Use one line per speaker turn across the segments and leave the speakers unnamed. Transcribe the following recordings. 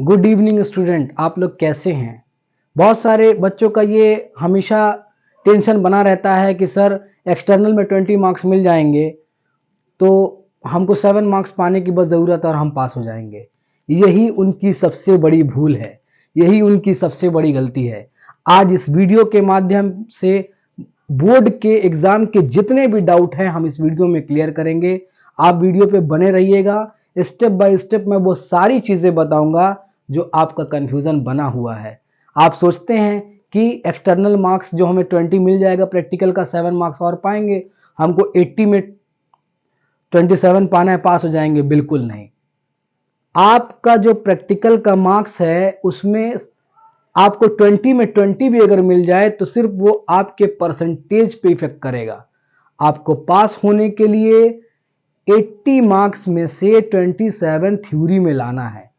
Good evening student, आप लोग कैसे हैं। बहुत सारे बच्चों का ये हमेशा टेंशन बना रहता है कि सर एक्सटर्नल में 20 मार्क्स मिल जाएंगे तो हमको 7 मार्क्स पाने की बस ज़रूरत है और हम पास हो जाएंगे। यही उनकी सबसे बड़ी भूल है, यही उनकी सबसे बड़ी गलती है। आज इस वीडियो के माध्यम से बोर्ड के एग्जाम के जितने भी डाउट हैं हम इस वीडियो में क्लियर करेंगे। आप वीडियो पे बने रहिएगा, स्टेप बाय स्टेप मैं वो सारी चीज़ें बताऊंगा जो आपका कंफ्यूजन बना हुआ है। आप सोचते हैं कि एक्सटर्नल मार्क्स जो हमें 20 मिल जाएगा, प्रैक्टिकल का 7 मार्क्स और पाएंगे, हमको 80 में 27 पाना है, पास हो जाएंगे। बिल्कुल नहीं। आपका जो प्रैक्टिकल का मार्क्स है उसमें आपको 20 में 20 भी अगर मिल जाए तो सिर्फ वो आपके परसेंटेज पे इफेक्ट करेगा। आपको पास होने के लिए 80 मार्क्स में से 27 थ्योरी में लाना है।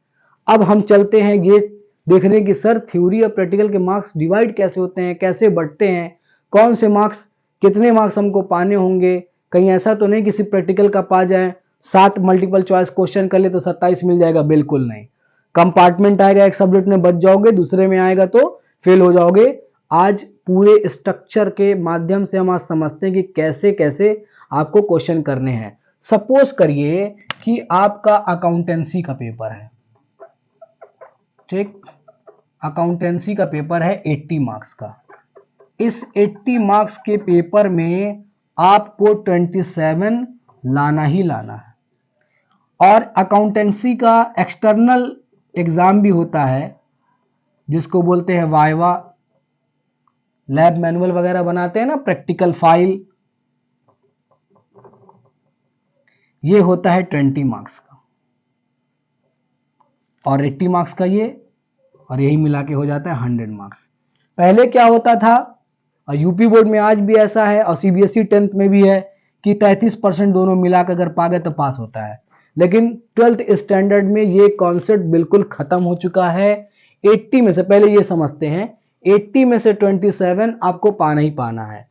अब हम चलते हैं ये देखने की सर थ्योरी और प्रैक्टिकल के मार्क्स डिवाइड कैसे होते हैं, कैसे बढ़ते हैं, कौन से मार्क्स कितने मार्क्स हमको पाने होंगे। कहीं ऐसा तो नहीं कि सिर्फ प्रैक्टिकल का पा जाए, 7 मल्टीपल चॉइस क्वेश्चन कर ले तो 27 मिल जाएगा। बिल्कुल नहीं। कंपार्टमेंट आएगा, एक सब्जेक्ट में बच जाओगे, दूसरे में आएगा तो फेल हो जाओगे। आज पूरे स्ट्रक्चर के माध्यम से हम आज समझते हैं कि कैसे कैसे आपको क्वेश्चन करने हैं। सपोज करिए कि आपका अकाउंटेंसी का पेपर है, ठीक, अकाउंटेंसी का पेपर है 80 मार्क्स का। इस 80 मार्क्स के पेपर में आपको 27 लाना ही लाना है। और अकाउंटेंसी का एक्सटर्नल एग्जाम भी होता है जिसको बोलते हैं वाइवा, लैब मैनुअल वगैरह बनाते हैं ना, प्रैक्टिकल फाइल, ये होता है 20 मार्क्स का और 80 मार्क्स का ये, और यही मिला के हो जाता है 100 मार्क्स। पहले क्या होता था, और यूपी बोर्ड में आज भी ऐसा है और सीबीएसई 10th में भी है कि 33% दोनों मिला कर अगर पा गए तो पास होता है। लेकिन 12th स्टैंडर्ड में ये कॉन्सेप्ट बिल्कुल खत्म हो चुका है। 80 में से पहले ये समझते हैं 80 में से 27 आपको पाना ही पाना है।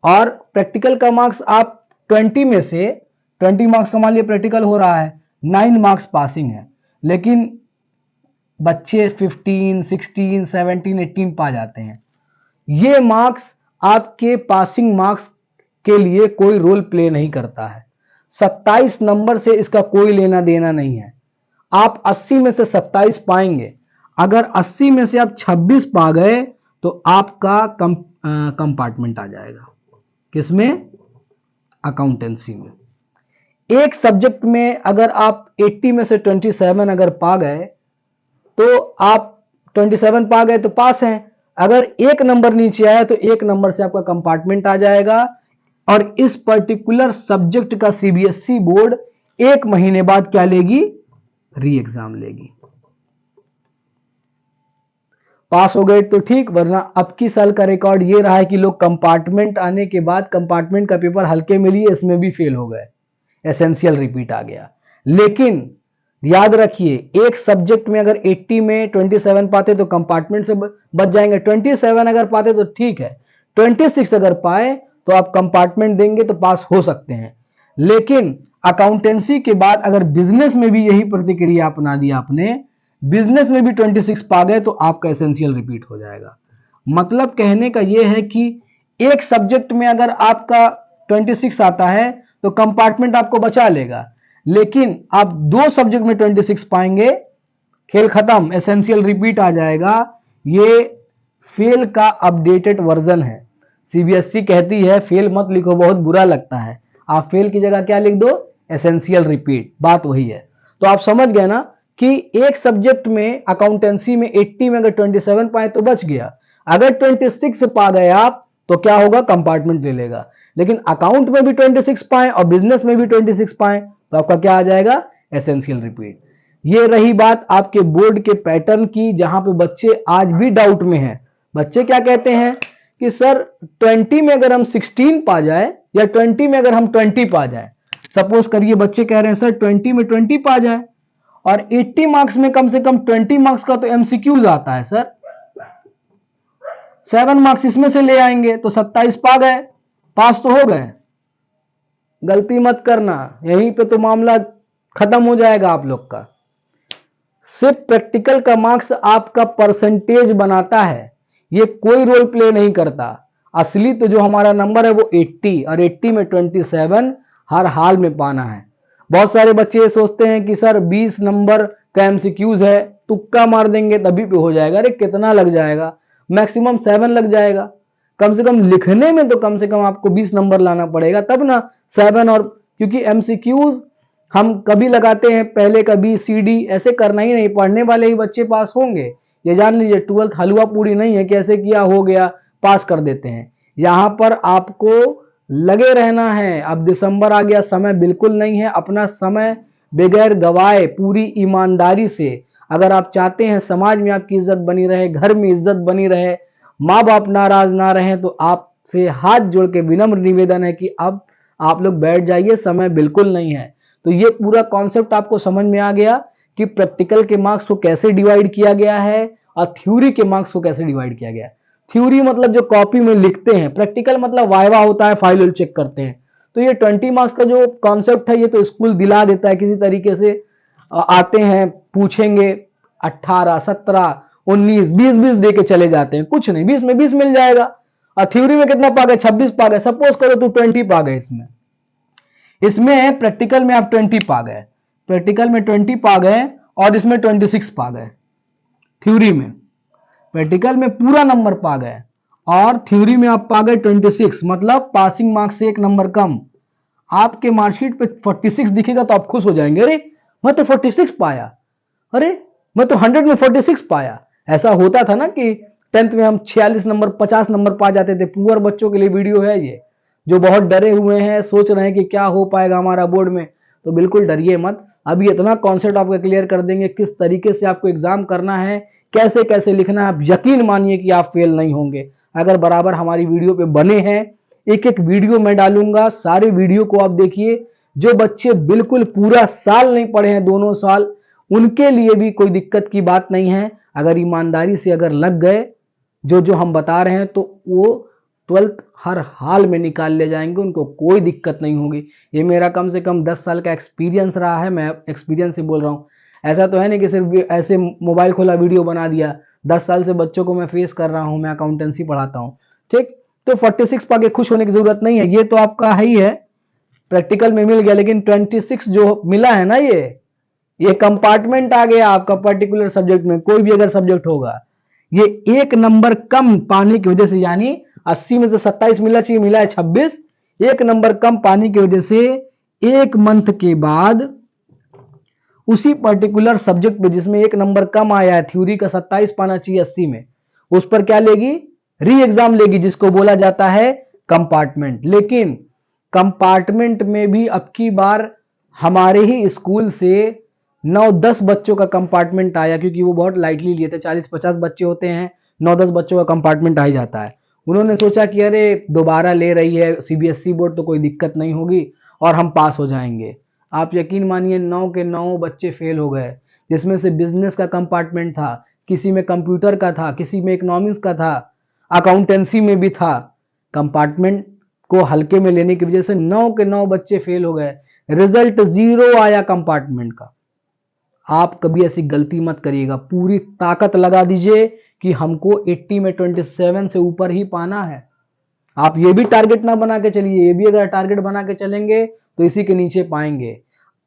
और प्रैक्टिकल का मार्क्स आप 20 में से 20 मार्क्स का मान लिया प्रैक्टिकल हो रहा है, 9 मार्क्स पासिंग है, लेकिन बच्चे 15, 16, 17, 18 पा जाते हैं। ये मार्क्स आपके पासिंग मार्क्स के लिए कोई रोल प्ले नहीं करता है। 27 नंबर से इसका कोई लेना देना नहीं है। आप 80 में से 27 पाएंगे, अगर 80 में से आप 26 पा गए तो आपका कंपार्टमेंट आ जाएगा। किसमें? अकाउंटेंसी में। एक सब्जेक्ट में अगर आप 80 में से 27 अगर पा गए तो आप 27 पा गए तो पास हैं। अगर एक नंबर नीचे आया तो एक नंबर से आपका कंपार्टमेंट आ जाएगा। और इस पर्टिकुलर सब्जेक्ट का सीबीएसई बोर्ड 1 महीने बाद क्या लेगी? री एग्जाम लेगी। पास हो गए तो ठीक, वरना अब की साल का रिकॉर्ड ये रहा है कि लोग कंपार्टमेंट आने के बाद कंपार्टमेंट का पेपर हल्के में लिए, इसमें भी फेल हो गए, एसेंशियल रिपीट आ गया। लेकिन याद रखिए, एक सब्जेक्ट में अगर 80 में 27 पाते तो कंपार्टमेंट से बच जाएंगे, 27 अगर पाते तो ठीक है, 26 अगर पाए तो आप कंपार्टमेंट देंगे तो पास हो सकते हैं। लेकिन अकाउंटेंसी के बाद अगर बिजनेस में भी यही प्रतिक्रिया अपना दी आपने, बिजनेस में भी 26 पा गए तो आपका एसेंशियल रिपीट हो जाएगा। मतलब कहने का यह है कि एक सब्जेक्ट में अगर आपका 26 आता है तो कंपार्टमेंट आपको बचा लेगा, लेकिन आप 2 सब्जेक्ट में 26 पाएंगे, खेल खत्म, एसेंशियल रिपीट आ जाएगा। ये फेल का अपडेटेड वर्जन है। सीबीएसई कहती है फेल मत लिखो, बहुत बुरा लगता है, आप फेल की जगह क्या लिख दो? Essential repeat. बात वही है। तो आप समझ गए ना कि एक सब्जेक्ट में अकाउंटेंसी में 80 में अगर 27 पाए तो बच गया, अगर 26 पा गए आप तो क्या होगा? कंपार्टमेंट ले लेगा। लेकिन अकाउंट में भी 26 पाए और बिजनेस में भी 26 पाए तो आपका क्या आ जाएगा? Essential repeat. ये रही बात आपके बोर्ड के पैटर्न की, जहां पे बच्चे आज भी डाउट में हैं। बच्चे क्या कहते हैं कि सर 20 में अगर हम 16 पा जाए या 20 में अगर हम 20 पा जाए, सपोज करिए बच्चे कह रहे हैं सर 20 में 20 पा जाए और 80 मार्क्स में कम से कम 20 मार्क्स का तो एमसीक्यूज आता है सर, 7 मार्क्स इसमें से ले आएंगे तो 27 पा गए, पास तो हो गए। गलती मत करना, यहीं पे तो मामला खत्म हो जाएगा आप लोग का। सिर्फ प्रैक्टिकल का मार्क्स आपका परसेंटेज बनाता है, ये कोई रोल प्ले नहीं करता। असली तो जो हमारा नंबर है वो 80, और 80 में 27 हर हाल में पाना है। बहुत सारे बच्चे ये सोचते हैं कि सर 20 नंबर का एमसीक्यूज है, तुक्का मार देंगे तभी पे हो जाएगा। अरे कितना लग जाएगा, मैक्सिमम 7 लग जाएगा। कम से कम लिखने में तो कम से कम आपको 20 नंबर लाना पड़ेगा तब ना 7। और क्योंकि एमसीक्यूज हम कभी लगाते हैं पहले कभी CD, ऐसे करना ही नहीं, पढ़ने वाले ही बच्चे पास होंगे। ये जान लीजिए 12th हलवा पूरी नहीं है, कैसे किया हो गया पास कर देते हैं। यहां पर आपको लगे रहना है। अब दिसंबर आ गया, समय बिल्कुल नहीं है। अपना समय बगैर गवाए पूरी ईमानदारी से, अगर आप चाहते हैं समाज में आपकी इज्जत बनी रहे, घर में इज्जत बनी रहे, माँ बाप नाराज ना रहे, तो आपसे हाथ जोड़ के विनम्र निवेदन है कि अब आप लोग बैठ जाइए, समय बिल्कुल नहीं है। तो ये पूरा कॉन्सेप्ट आपको समझ में आ गया कि प्रैक्टिकल के मार्क्स को कैसे डिवाइड किया गया है और थ्योरी के मार्क्स को कैसे डिवाइड किया गया है। थ्योरी मतलब जो कॉपी में लिखते हैं, प्रैक्टिकल मतलब वाइवा होता है, फाइल चेक करते हैं। तो ये 20 मार्क्स का जो कॉन्सेप्ट है ये तो स्कूल दिला देता है किसी तरीके से। आते हैं पूछेंगे 18, 17, 19, 20 दे के चले जाते हैं, कुछ नहीं, 20 में 20 मिल जाएगा। और थ्योरी में कितना पा गए, 26 पा गए। सपोज करो तू 20 पा गए, इसमें प्रैक्टिकल में आप 20 पा गए, प्रैक्टिकल में 20 पा गए और इसमें 26 पा गए। थ्योरी में प्रैक्टिकल में पूरा नंबर पा गए और थ्योरी में आप पा गए 26, मतलब पासिंग मार्क्स से 1 नंबर कम। आपके मार्कशीट पे 46 दिखेगा तो आप खुश हो जाएंगे, अरे मैं तो 46 पाया, अरे मैं तो 100 में 46 पाया। ऐसा होता था ना कि 10th में हम 46 नंबर 50 नंबर पा जाते थे। पुअर बच्चों के लिए वीडियो है ये, जो बहुत डरे हुए हैं, सोच रहे हैं कि क्या हो पाएगा हमारा बोर्ड में, तो बिल्कुल डरिए मत। अभी इतना कॉन्सेप्ट आपका क्लियर कर देंगे किस तरीके से आपको एग्जाम करना है, कैसे कैसे लिखना है। आप यकीन मानिए कि आप फेल नहीं होंगे अगर बराबर हमारी वीडियो पे बने हैं। एक एक वीडियो मैं डालूंगा, सारे वीडियो को आप देखिए। जो बच्चे बिल्कुल पूरा साल नहीं पढ़े हैं, दोनों साल, उनके लिए भी कोई दिक्कत की बात नहीं है। अगर ईमानदारी से अगर लग गए जो जो हम बता रहे हैं तो वो 12th हर हाल में निकाल ले जाएंगे, उनको कोई दिक्कत नहीं होगी। ये मेरा कम से कम 10 साल का एक्सपीरियंस रहा है, मैं एक्सपीरियंस से बोल रहा हूँ। ऐसा तो है नहीं कि सिर्फ ऐसे मोबाइल खोला वीडियो बना दिया। 10 साल से बच्चों को मैं फेस कर रहा हूँ, मैं अकाउंटेंसी पढ़ाता हूँ, ठीक। तो 46 पाके खुश होने की जरूरत नहीं है, ये तो आपका है ही है, प्रैक्टिकल में मिल गया। लेकिन 26 जो मिला है ना, ये कंपार्टमेंट आ गया आपका पर्टिकुलर सब्जेक्ट में। कोई भी अगर सब्जेक्ट होगा, ये 1 नंबर कम पाने की वजह से, यानी 80 में से 27 मिलना चाहिए, मिला है 26। 1 नंबर कम पाने की वजह से 1 मंथ के बाद उसी पर्टिकुलर सब्जेक्ट पे जिसमें 1 नंबर कम आया है, थ्योरी का 27 पाना चाहिए 80 में, उस पर क्या लेगी, री एग्जाम लेगी, जिसको बोला जाता है कंपार्टमेंट। लेकिन कंपार्टमेंट में भी अब की बार हमारे ही स्कूल से 9-10 बच्चों का कंपार्टमेंट आया, क्योंकि वो बहुत लाइटली लिए थे। 40-50 बच्चे होते हैं, 9-10 बच्चों का कंपार्टमेंट आ ही जाता है। उन्होंने सोचा कि अरे दोबारा ले रही है सीबीएसई बोर्ड तो कोई दिक्कत नहीं होगी और हम पास हो जाएंगे। आप यकीन मानिए 9 के 9 बच्चे फेल हो गए, जिसमें से बिजनेस का कंपार्टमेंट था, किसी में कंप्यूटर का था, किसी में इकोनॉमिक्स का था, अकाउंटेंसी में भी था। कंपार्टमेंट को हल्के में लेने की वजह से 9 के 9 बच्चे फेल हो गए, रिजल्ट 0 आया कंपार्टमेंट का। आप कभी ऐसी गलती मत करिएगा, पूरी ताकत लगा दीजिए कि हमको 80 में 27 से ऊपर ही पाना है। आप ये भी टारगेट ना बना के चलिए, ये भी अगर टारगेट बना के चलेंगे तो इसी के नीचे पाएंगे।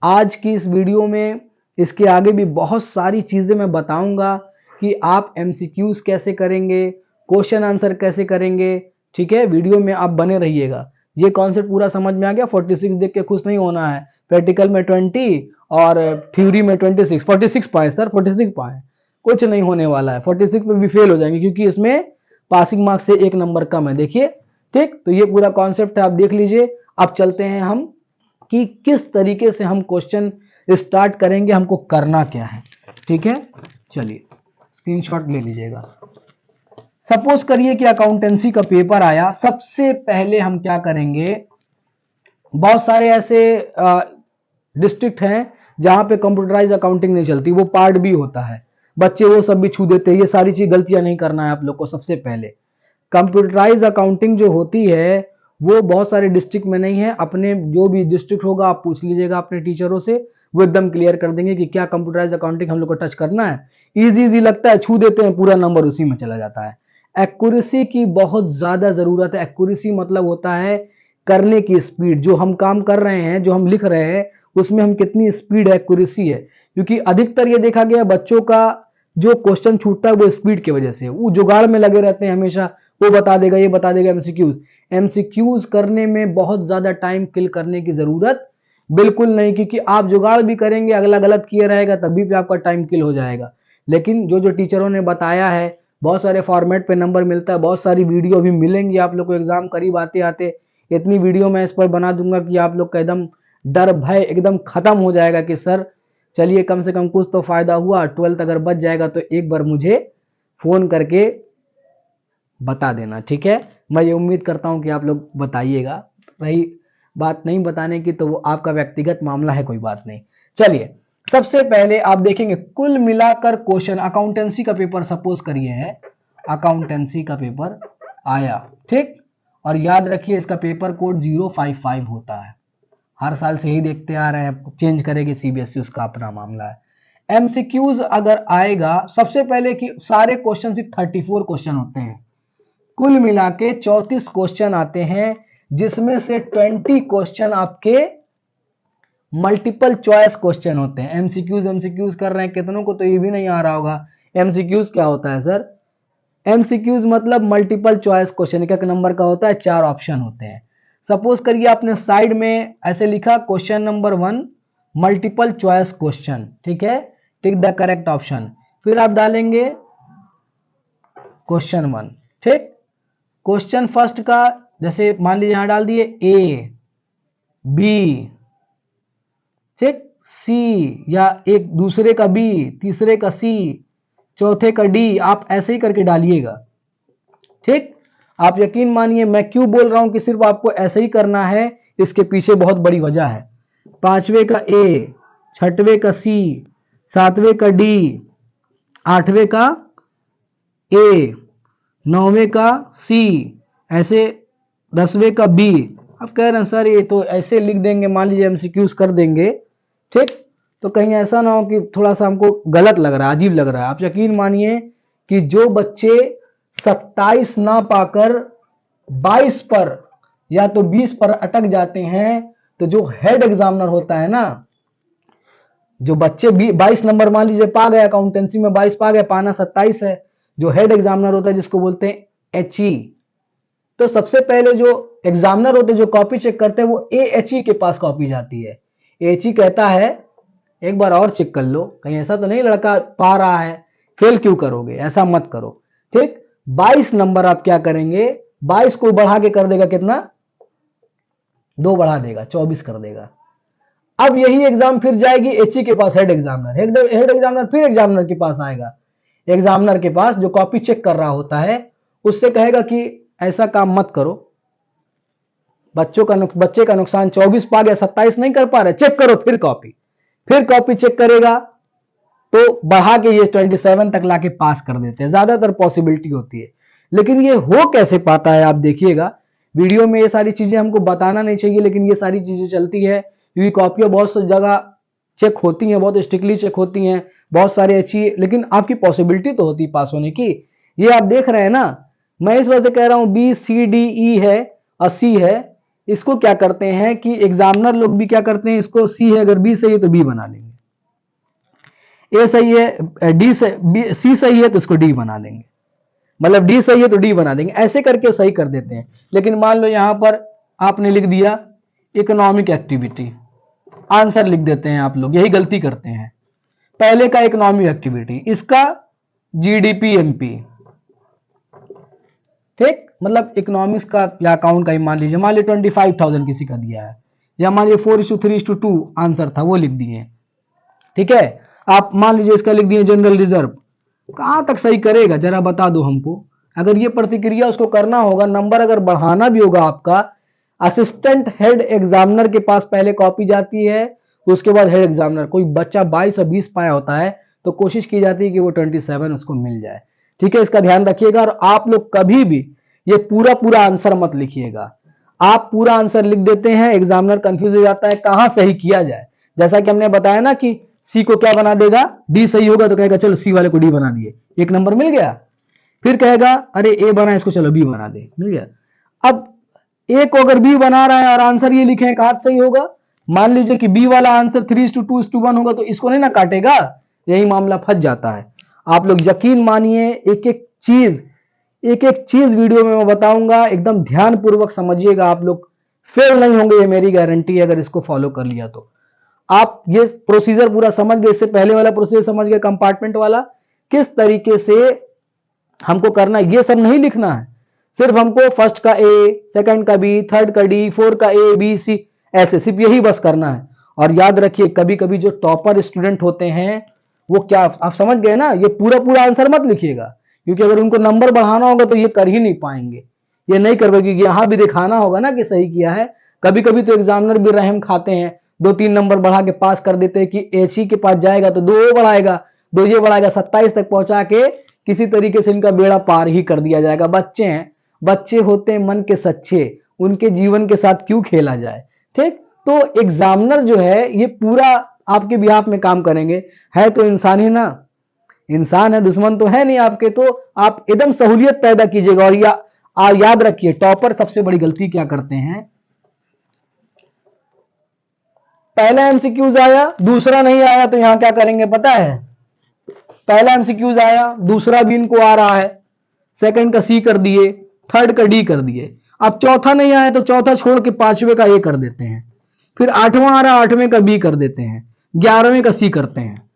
आज की इस वीडियो में इसके आगे भी बहुत सारी चीजें मैं बताऊंगा कि आप एमसीक्यूज कैसे करेंगे, क्वेश्चन आंसर कैसे करेंगे, ठीक है। वीडियो में आप बने रहिएगा। ये कॉन्सेप्ट पूरा समझ में आ गया। 46 देख के खुश नहीं होना है, प्रैक्टिकल में 20 और थ्योरी में 26। 46 पाए सर, 46 पाए, कुछ नहीं होने वाला है। 46 में भी फेल हो जाएंगे क्योंकि इसमें पासिंग मार्क्स से 1 नंबर कम है, देखिए, ठीक। तो ये पूरा कॉन्सेप्ट है, आप देख लीजिए। अब चलते हैं हम कि किस तरीके से हम क्वेश्चन स्टार्ट करेंगे, हमको करना क्या है, ठीक है। चलिए स्क्रीनशॉट ले लीजिएगा। सपोज करिए कि अकाउंटेंसी का पेपर आया। सबसे पहले हम क्या करेंगे, बहुत सारे ऐसे डिस्ट्रिक्ट हैं जहां पे कंप्यूटराइज अकाउंटिंग नहीं चलती, वो पार्ट भी होता है, बच्चे वो सब भी छू देते हैं। ये सारी चीज गलतियां नहीं करना है आप लोग को। सबसे पहले कंप्यूटराइज अकाउंटिंग जो होती है वो बहुत सारे डिस्ट्रिक्ट में नहीं है। अपने जो भी डिस्ट्रिक्ट होगा आप पूछ लीजिएगा अपने टीचरों से, वो एकदम क्लियर कर देंगे कि क्या कंप्यूटराइज अकाउंटिंग हम लोग को टच करना है। इजी इजी लगता है, छू देते हैं, पूरा नंबर उसी में चला जाता है। एक्यूरेसी की बहुत ज्यादा जरूरत है। एक्यूरेसी मतलब होता है करने की स्पीड, जो हम काम कर रहे हैं, जो हम लिख रहे हैं, उसमें हम कितनी स्पीड एक्यूरेसी है। क्योंकि अधिकतर ये देखा गया बच्चों का जो क्वेश्चन छूटता है वो स्पीड की वजह से, वो जुगाड़ में लगे रहते हैं हमेशा, वो बता देगा, ये बता देगा। एमसीक्यूज करने में बहुत ज्यादा टाइम किल करने की जरूरत बिल्कुल नहीं, क्योंकि आप जुगाड़ भी करेंगे, अगला गलत किया रहेगा तभी भी आपका टाइम किल हो जाएगा। लेकिन जो जो टीचरों ने बताया है, बहुत सारे फॉर्मेट पे नंबर मिलता है, बहुत सारी वीडियो भी मिलेंगी आप लोग को एग्जाम करीब आते आते। इतनी वीडियो मैं इस पर बना दूंगा कि आप लोग का एकदम डर भय एकदम खत्म हो जाएगा कि सर चलिए कम से कम कुछ तो फायदा हुआ, 12th अगर बच जाएगा तो एक बार मुझे फोन करके बता देना, ठीक है। मैं ये उम्मीद करता हूं कि आप लोग बताइएगा। रही बात नहीं बताने की तो वो आपका व्यक्तिगत मामला है, कोई बात नहीं। चलिए सबसे पहले आप देखेंगे कुल मिलाकर क्वेश्चन, अकाउंटेंसी का पेपर सपोज करिए है, अकाउंटेंसी का पेपर आया, ठीक। और याद रखिए इसका पेपर कोड 055 होता है, हर साल से ही देखते आ रहे हैं, चेंज करेगी सीबीएसई, उसका अपना मामला है। एमसीक्यूज अगर आएगा, सबसे पहले कि सारे क्वेश्चन सिर्फ 34 क्वेश्चन होते हैं, कुल मिला के 34 क्वेश्चन आते हैं, जिसमें से 20 क्वेश्चन आपके मल्टीपल चॉइस क्वेश्चन होते हैं। एमसीक्यूज कर रहे हैं कितनों को तो ये भी नहीं आ रहा होगा। एमसीक्यूज क्या होता है सर? एमसीक्यूज मतलब मल्टीपल चॉइस क्वेश्चन, एक नंबर का होता है, 4 ऑप्शन होते हैं। सपोज करिए आपने साइड में ऐसे लिखा question number 1 multiple choice question, ठीक है, टिक द करेक्ट ऑप्शन, फिर आप डालेंगे क्वेश्चन 1, ठीक। क्वेश्चन फर्स्ट का जैसे मान लीजिए यहां डाल दिए ए बी, ठीक, सी, या एक दूसरे का बी, तीसरे का सी, चौथे का डी, आप ऐसे ही करके डालिएगा, ठीक। आप यकीन मानिए मैं क्यों बोल रहा हूं कि सिर्फ आपको ऐसे ही करना है, इसके पीछे बहुत बड़ी वजह है। 5वें का ए, 6वें का सी, 7वें का डी, 8वें का ए, 9वें का सी, ऐसे 10वें का बी। अब कह रहे हैं सर ये तो ऐसे लिख देंगे, मान लीजिए एमसीक्यूज कर देंगे, ठीक, तो कहीं ऐसा ना हो कि थोड़ा सा हमको गलत लग रहा है, अजीब लग रहा है। आप यकीन मानिए कि जो बच्चे 27 ना पाकर 22 पर या तो 20 पर अटक जाते हैं, तो जो हेड एग्जामिनर होता है ना, जो बच्चे 22 नंबर मान लीजिए पा गए, अकाउंटेंसी में 22 पा गए, पाना 27 है, जो हेड एग्जामिनर होता है जिसको बोलते हैं एचई, तो सबसे पहले जो एग्जामिनर होते हैं जो कॉपी चेक करते हैं वो एएचई के पास कॉपी जाती है। एएचई कहता है एक बार और चेक कर लो, कहीं ऐसा तो नहीं लड़का पा रहा है, फेल क्यों करोगे, ऐसा मत करो, ठीक। 22 नंबर आप क्या करेंगे, 22 को बढ़ा के कर देगा कितना, 2 बढ़ा देगा, 24 कर देगा। अब यही एग्जाम फिर जाएगी एचई के पास, हेड एग्जामिनर, हेड एग्जामिनर फिर एग्जामिनर के पास आएगा, एग्जामिनर के पास जो कॉपी चेक कर रहा होता है, उससे कहेगा कि ऐसा काम मत करो, बच्चे का नुकसान, 24 पा गया 27 नहीं कर पा रहे, चेक करो, फिर कॉपी चेक करेगा तो बढ़ा के ये 27 तक लाके पास कर देते हैं, ज्यादातर पॉसिबिलिटी होती है। लेकिन ये हो कैसे पाता है, आप देखिएगा वीडियो में, ये सारी चीजें हमको बताना नहीं चाहिए, लेकिन ये सारी चीजें चलती है क्योंकि कॉपियां बहुत सी जगह चेक होती हैं, बहुत स्ट्रिक्टली चेक होती हैं, बहुत सारे अच्छी, लेकिन आपकी पॉसिबिलिटी तो होती है पास होने की। ये आप देख रहे हैं ना, मैं इस वजह से कह रहा हूं बी सी डी ई है और सी है, इसको क्या करते हैं कि एग्जामिनर लोग भी क्या करते हैं, इसको सी है, अगर बी सही है तो बी बना लेंगे, ए सही है, डी से सी सही है तो इसको डी बना देंगे, मतलब डी सही है तो डी बना देंगे, ऐसे करके सही कर देते हैं। लेकिन मान लो यहां पर आपने लिख दिया इकोनॉमिक एक्टिविटी, आंसर लिख देते हैं आप लोग, यही गलती करते हैं। पहले का इकोनॉमिक एक्टिविटी, इसका जीडीपी एमपी, ठीक, मतलब इकोनॉमिक्स का या अकाउंट का ही मान लीजिए 25,000 किसी का दिया है, या मान लीजिए 4:3:2 आंसर था, वो लिख दिए, ठीक है। आप मान लीजिए इसका लिख दिए जनरल रिजर्व, कहां तक सही करेगा जरा बता दो हमको। अगर ये प्रतिक्रिया उसको करना होगा, नंबर अगर बढ़ाना भी होगा आपका, असिस्टेंट हेड एग्जामिनर के पास पहले कॉपी जाती है, उसके बाद हेड एग्जामिनर। कोई बच्चा 22 और 20 पाया होता है तो कोशिश की जाती है कि वो 27 उसको मिल जाए, ठीक है, इसका ध्यान रखिएगा। और आप लोग कभी भी ये पूरा पूरा आंसर मत लिखिएगा, आप पूरा आंसर लिख देते हैं, एग्जामिनर कंफ्यूज हो जाता है कहां सही किया जाए। जैसा कि हमने बताया ना कि सी को क्या बना देगा, डी सही होगा तो कहेगा चलो सी वाले को डी बना दिए, एक नंबर मिल गया। फिर कहेगा अरे ए बना, इसको चलो बी बना दे, मिल गया। अब ए को अगर बी बना रहा है और आंसर ये लिखे कहा सही होगा, मान लीजिए कि बी वाला आंसर 3:2:1 होगा तो इसको नहीं ना काटेगा, यही मामला फंस जाता है। आप लोग यकीन मानिए एक एक चीज वीडियो में मैं बताऊंगा, एकदम ध्यान पूर्वक समझिएगा, आप लोग फेल नहीं होंगे, ये मेरी गारंटी है अगर इसको फॉलो कर लिया तो। आप ये प्रोसीजर पूरा समझ गए, इससे पहले वाला प्रोसीजर समझ गए कंपार्टमेंट वाला, किस तरीके से हमको करना है, ये सब नहीं लिखना है, सिर्फ हमको फर्स्ट का ए, सेकंड का बी, थर्ड का डी, फोर्थ का ए बी सी, ऐसे सिर्फ यही बस करना है। और याद रखिए कभी कभी जो टॉपर स्टूडेंट होते हैं वो क्या, आप समझ गए ना, ये पूरा पूरा आंसर मत लिखिएगा, क्योंकि अगर उनको नंबर बढ़ाना होगा तो ये कर ही नहीं पाएंगे, ये नहीं कर पाएंगे, यहां भी दिखाना होगा ना कि सही किया है। कभी कभी तो एग्जामिनर भी रहम खाते हैं, 2-3 नंबर बढ़ा के पास कर देते हैं कि एच ही के पास जाएगा तो 2 बढ़ाएगा, 2 ये बढ़ाएगा, 27 तक पहुंचा के किसी तरीके से इनका बेड़ा पार ही कर दिया जाएगा। बच्चे हैं, बच्चे होते हैं मन के सच्चे, उनके जीवन के साथ क्यों खेला जाए, ठीक। तो एग्जामिनर जो है ये पूरा आपके बिहाफ में काम करेंगे, है तो इंसान ही ना, इंसान है, दुश्मन तो है नहीं आपके, तो आप एकदम सहूलियत पैदा कीजिएगा। और याद रखिए टॉपर सबसे बड़ी गलती क्या करते हैं, पहला एमसीक्यूज आया दूसरा नहीं आया तो यहां क्या करेंगे पता है, पहला एमसीक्यूज आया दूसरा भी इनको आ रहा है, सेकंड का सी कर दिए, थर्ड का डी कर दिए, अब चौथा नहीं आया तो चौथा छोड़ के पांचवें का ए कर देते हैं, फिर आठवां आ रहा आठवें का बी कर देते हैं, 11वें का सी करते हैं।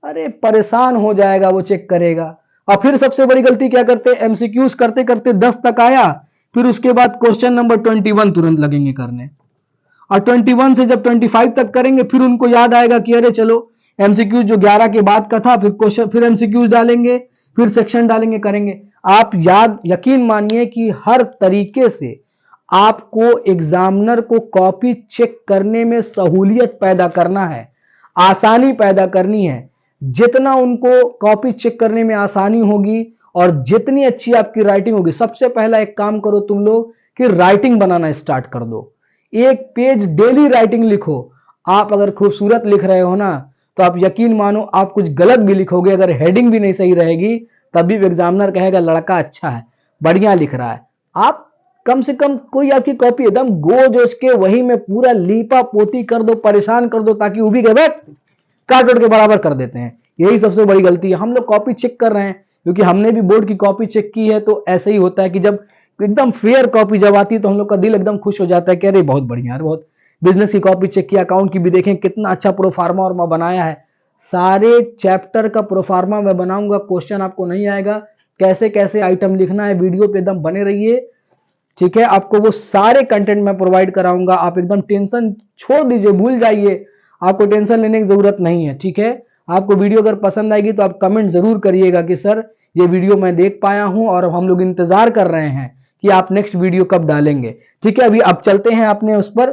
अरे परेशान हो जाएगा वो, चेक करेगा। और फिर सबसे बड़ी गलती क्या करते हैं, एमसीक्यूज करते करते 10 तक आया, फिर उसके बाद क्वेश्चन नंबर 21 तुरंत लगेंगे करने, और 21 से जब 25 तक करेंगे फिर उनको याद आएगा कि अरे चलो एमसीक्यू जो 11 के बाद का था, फिर क्वेश्चन, फिर एमसीक्यूज डालेंगे, फिर सेक्शन डालेंगे, करेंगे। आप यकीन मानिए कि हर तरीके से आपको एग्जामिनर को कॉपी चेक करने में सहूलियत पैदा करना है, आसानी पैदा करनी है। जितना उनको कॉपी चेक करने में आसानी होगी और जितनी अच्छी आपकी राइटिंग होगी, सबसे पहला एक काम करो तुम लोग कि राइटिंग बनाना स्टार्ट कर दो, 1 पेज डेली राइटिंग लिखो। आप अगर खूबसूरत लिख रहे हो ना तो आप यकीन मानो आप कुछ गलत भी लिखोगे, अगर हेडिंग भी नहीं सही रहेगी तभी एग्जामिनर कहेगा लड़का अच्छा है, बढ़िया लिख रहा है। आप कम से कम कोई आपकी कॉपी एकदम गोज के वही में पूरा लीपा पोती कर दो, परेशान कर दो, ताकि वो भी कहे काट उठ के बराबर कर देते हैं। यही सबसे बड़ी गलती है, हम लोग कॉपी चेक कर रहे हैं क्योंकि हमने भी बोर्ड की कॉपी चेक की है, तो ऐसे ही होता है कि जब एकदम फेयर कॉपी जब आती है तो हम लोग का दिल एकदम खुश हो जाता है कि अरे बहुत बढ़िया यार, बहुत बिजनेस की कॉपी चेक किया, अकाउंट की भी देखें कितना अच्छा प्रोफार्मा और मैं बनाया है। सारे चैप्टर का प्रोफार्मा मैं बनाऊंगा, क्वेश्चन आपको नहीं आएगा, कैसे कैसे आइटम लिखना है, वीडियो पे एकदम बने रहिए, ठीक है। आपको वो सारे कंटेंट मैं प्रोवाइड कराऊंगा, आप एकदम टेंशन छोड़ दीजिए, भूल जाइए, आपको टेंशन लेने की जरूरत नहीं है, ठीक है। आपको वीडियो अगर पसंद आएगी तो आप कमेंट जरूर करिएगा कि सर ये वीडियो मैं देख पाया हूं और हम लोग इंतजार कर रहे हैं कि आप नेक्स्ट वीडियो कब डालेंगे, ठीक है। अभी अब चलते हैं अपने उस पर।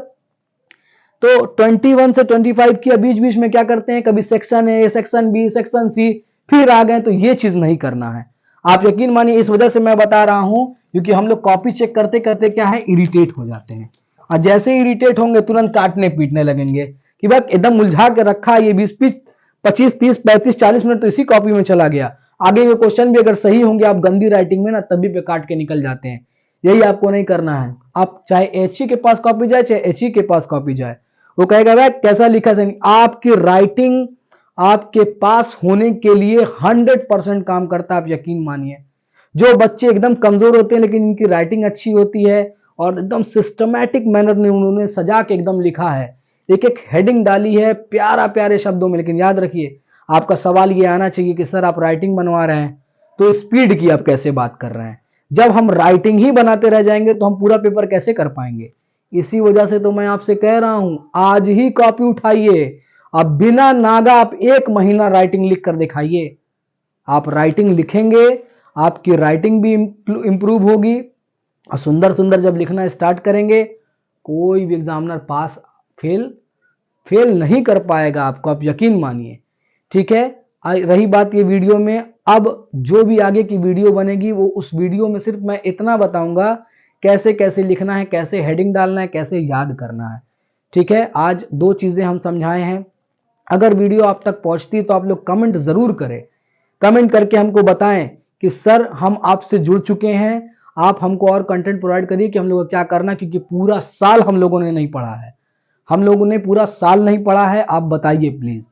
तो 21 से 25 की बीच बीच में क्या करते हैं, कभी section A, section B, section C, फिर आ गए, तो ये चीज नहीं करना है। आप यकीन मानिए इस वजह से मैं बता रहा हूं क्योंकि हम लोग कॉपी चेक करते करते क्या है इरिटेट हो जाते हैं, और जैसे इरिटेट होंगे तुरंत काटने पीटने लगेंगे कि भाई एकदम उलझा के रखा है, ये 20-25-30-35-40 मिनट तो इसी कॉपी में चला गया, आगे के क्वेश्चन भी अगर सही होंगे आप गंदी राइटिंग में ना तभी पे काट के निकल जाते हैं। यही आपको नहीं करना है। आप चाहे एचई के पास कॉपी जाए चाहे एचई के पास कॉपी जाए, वो कहेगा भाई कैसा लिखा सही, आपकी राइटिंग आपके पास होने के लिए 100% काम करता है, आप यकीन मानिए। जो बच्चे एकदम कमजोर होते हैं लेकिन इनकी राइटिंग अच्छी होती है और एकदम सिस्टमैटिक मैनर में उन्होंने सजा के एकदम लिखा है, एक एक हेडिंग डाली है प्यारा प्यारे शब्दों में। लेकिन याद रखिए आपका सवाल ये आना चाहिए कि सर आप राइटिंग बनवा रहे हैं तो स्पीड की आप कैसे बात कर रहे हैं। जब हम राइटिंग ही बनाते रह जाएंगे तो हम पूरा पेपर कैसे कर पाएंगे। इसी वजह से तो मैं आपसे कह रहा हूं आज ही कॉपी उठाइए, अब बिना नागा आप 1 महीना राइटिंग लिख कर दिखाइए। आप राइटिंग लिखेंगे आपकी राइटिंग भी इंप्रूव होगी और सुंदर सुंदर जब लिखना स्टार्ट करेंगे कोई भी एग्जामिनर पास फेल नहीं कर पाएगा आपको, आप यकीन मानिए, ठीक है। रही बात ये वीडियो में, अब जो भी आगे की वीडियो बनेगी वो उस वीडियो में सिर्फ मैं इतना बताऊंगा कैसे कैसे लिखना है, कैसे हेडिंग डालना है, कैसे याद करना है, ठीक है। आज 2 चीजें हम समझाए हैं, अगर वीडियो आप तक पहुंचती है तो आप लोग कमेंट जरूर करें, कमेंट करके हमको बताएं कि सर हम आपसे जुड़ चुके हैं, आप हमको और कंटेंट प्रोवाइड करिए कि हम लोग को क्या करना, क्योंकि पूरा साल हम लोगों ने नहीं पढ़ा है, हम लोगों ने पूरा साल नहीं पढ़ा है, आप बताइए प्लीज।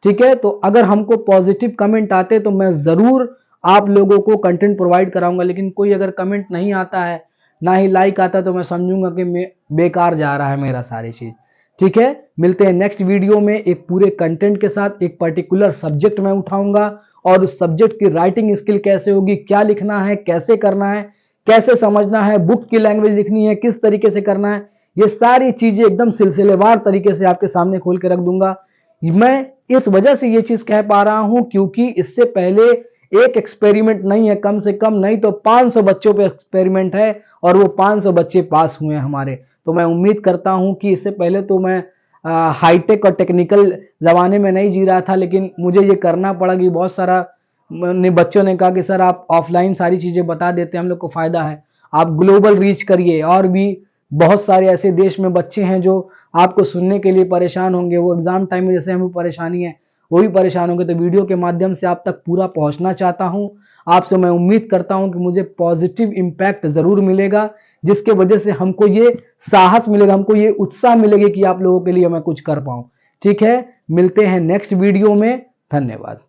ठीक है, तो अगर हमको पॉजिटिव कमेंट आते तो मैं जरूर आप लोगों को कंटेंट प्रोवाइड कराऊंगा, लेकिन कोई अगर कमेंट नहीं आता है, ना ही लाइक आता, तो मैं समझूंगा कि बेकार जा रहा है मेरा सारी चीज। ठीक है, मिलते हैं नेक्स्ट वीडियो में एक पूरे कंटेंट के साथ। एक पर्टिकुलर सब्जेक्ट मैं उठाऊंगा और उस सब्जेक्ट की राइटिंग स्किल कैसे होगी, क्या लिखना है, कैसे करना है, कैसे समझना है, बुक की लैंग्वेज लिखनी है, किस तरीके से करना है, ये सारी चीजें एकदम सिलसिलेवार तरीके से आपके सामने खोल के रख दूंगा। मैं इस वजह से ये चीज कह पा रहा हूं क्योंकि इससे पहले एक एक्सपेरिमेंट नहीं है, कम से कम नहीं तो 500 बच्चों पे एक्सपेरिमेंट है और वो 500 बच्चे पास हुए हैं हमारे। तो मैं उम्मीद करता हूं कि इससे पहले तो मैं हाईटेक और टेक्निकल जमाने में नहीं जी रहा था, लेकिन मुझे ये करना पड़ा कि बहुत सारा बच्चों ने कहा कि सर आप ऑफलाइन सारी चीजें बता देते हैं, हम लोग को फायदा है, आप ग्लोबल रीच करिए। और भी बहुत सारे ऐसे देश में बच्चे हैं जो आपको सुनने के लिए परेशान होंगे, वो एग्जाम टाइम में जैसे हमें परेशानी है वो भी परेशान होंगे। तो वीडियो के माध्यम से आप तक पूरा पहुंचना चाहता हूं, आपसे मैं उम्मीद करता हूं कि मुझे पॉजिटिव इंपैक्ट जरूर मिलेगा, जिसके वजह से हमको ये साहस मिलेगा, हमको ये उत्साह मिलेगा कि आप लोगों के लिए मैं कुछ कर पाऊं। ठीक है, मिलते हैं नेक्स्ट वीडियो में, धन्यवाद।